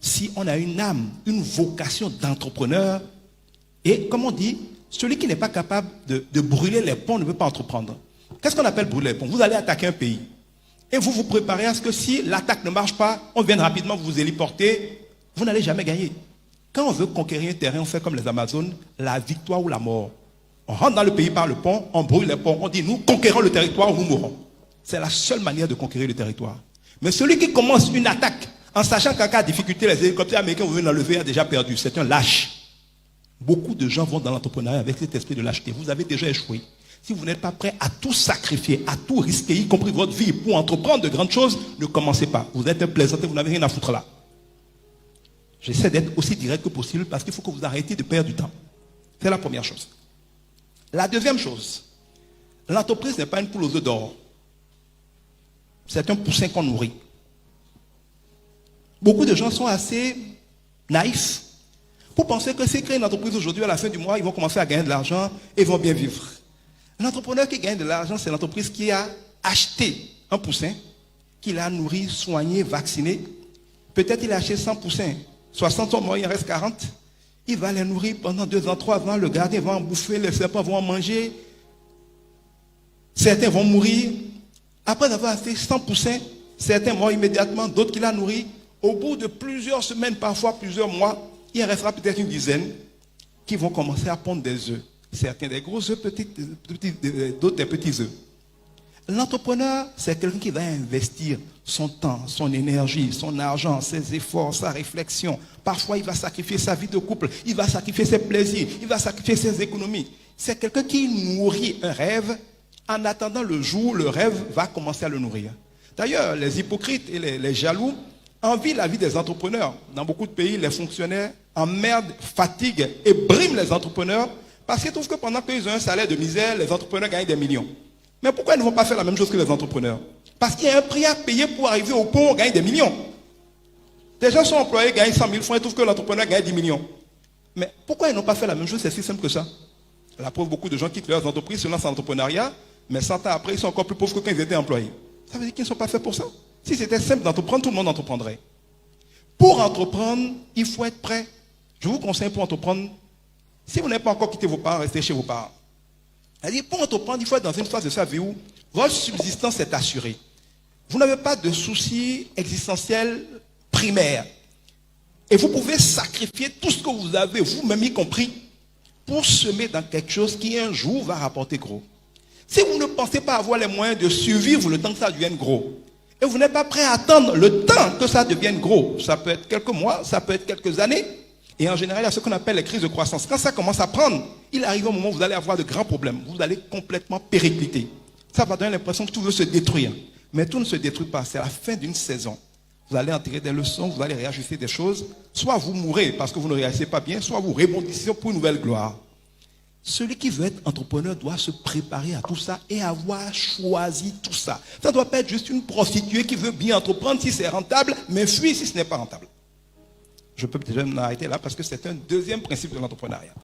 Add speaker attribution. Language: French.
Speaker 1: si on a une âme, une vocation d'entrepreneur. Et comme on dit, celui qui n'est pas capable de brûler les ponts ne peut pas entreprendre. Qu'est-ce qu'on appelle brûler les ponts? Vous allez attaquer un pays. Et vous vous préparez à ce que si l'attaque ne marche pas, on vienne rapidement vous héliporter, vous n'allez jamais gagner. Quand on veut conquérir un terrain, on fait comme les Amazones, la victoire ou la mort. On rentre dans le pays par le pont, on brûle les ponts, on dit nous conquérons le territoire ou nous mourrons. C'est la seule manière de conquérir le territoire. Mais celui qui commence une attaque en sachant qu'en cas de difficulté, les hélicoptères américains vont venir l'enlever, a déjà perdu. C'est un lâche. Beaucoup de gens vont dans l'entrepreneuriat avec cet esprit de lâcheté. Vous avez déjà échoué. Si vous n'êtes pas prêt à tout sacrifier, à tout risquer, y compris votre vie, pour entreprendre de grandes choses, ne commencez pas. Vous êtes un plaisantin, vous n'avez rien à foutre là. J'essaie d'être aussi direct que possible parce qu'il faut que vous arrêtiez de perdre du temps. C'est la première chose. La deuxième chose, l'entreprise n'est pas une poule aux œufs d'or. C'est un poussin qu'on nourrit. Beaucoup de gens sont assez naïfs pour penser que s'ils créent une entreprise aujourd'hui, à la fin du mois, ils vont commencer à gagner de l'argent et vont bien vivre. L'entrepreneur qui gagne de l'argent, c'est l'entreprise qui a acheté un poussin, qu'il a nourri, soigné, vacciné. Peut-être il a acheté 100 poussins, 60 sont morts, il en reste 40. Il va les nourrir pendant 2 ans, 3 ans, le gardien va en bouffer, les serpents vont en manger. Certains vont mourir. Après avoir fait 100 poussins, certains morts immédiatement, d'autres qu'il a nourris. Au bout de plusieurs semaines, parfois plusieurs mois, il en restera peut-être une dizaine qui vont commencer à pondre des œufs. Certains des gros œufs, d'autres des petits œufs. L'entrepreneur, c'est quelqu'un qui va investir son temps, son énergie, son argent, ses efforts, sa réflexion. Parfois, il va sacrifier sa vie de couple, il va sacrifier ses plaisirs, il va sacrifier ses économies. C'est quelqu'un qui nourrit un rêve en attendant le jour où le rêve va commencer à le nourrir. D'ailleurs, les hypocrites et les jaloux envient la vie des entrepreneurs. Dans beaucoup de pays, les fonctionnaires emmerdent, fatiguent et briment les entrepreneurs parce qu'ils trouvent que pendant qu'ils ont un salaire de misère, les entrepreneurs gagnent des millions. Mais pourquoi ils ne vont pas faire la même chose que les entrepreneurs? Parce qu'il y a un prix à payer pour arriver au point où on gagne des millions. Des gens sont employés, gagnent 100 000 francs et trouvent que l'entrepreneur gagne 10 millions. Mais pourquoi ils n'ont pas fait la même chose? C'est si simple que ça. La preuve, beaucoup de gens quittent leurs entreprises, se lancent en entrepreneuriat, mais 100 ans après, ils sont encore plus pauvres que quand ils étaient employés. Ça veut dire qu'ils ne sont pas faits pour ça. Si c'était simple d'entreprendre, tout le monde entreprendrait. Pour entreprendre, il faut être prêt. Je vous conseille pour entreprendre, si vous n'avez pas encore quitté vos parents, restez chez vos parents. C'est-à-dire, pour entreprendre, il faut être dans une phase de sa vie où votre subsistance est assurée. Vous n'avez pas de soucis existentiels primaires. Et vous pouvez sacrifier tout ce que vous avez, vous-même y compris, pour semer dans quelque chose qui un jour va rapporter gros. Si vous ne pensez pas avoir les moyens de survivre le temps que ça devienne gros, et vous n'êtes pas prêt à attendre le temps que ça devienne gros, ça peut être quelques mois, ça peut être quelques années, et en général, il y a ce qu'on appelle les crises de croissance. Quand ça commence à prendre, il arrive un moment où vous allez avoir de grands problèmes. Vous allez complètement péricliter. Ça va donner l'impression que tout veut se détruire. Mais tout ne se détruit pas. C'est la fin d'une saison. Vous allez en tirer des leçons, vous allez réajuster des choses. Soit vous mourrez parce que vous ne réagissez pas bien, soit vous rebondissez pour une nouvelle gloire. Celui qui veut être entrepreneur doit se préparer à tout ça et avoir choisi tout ça. Ça ne doit pas être juste une prostituée qui veut bien entreprendre si c'est rentable, mais fuir si ce n'est pas rentable. Je peux déjà m'arrêter là parce que c'est un deuxième principe de l'entrepreneuriat.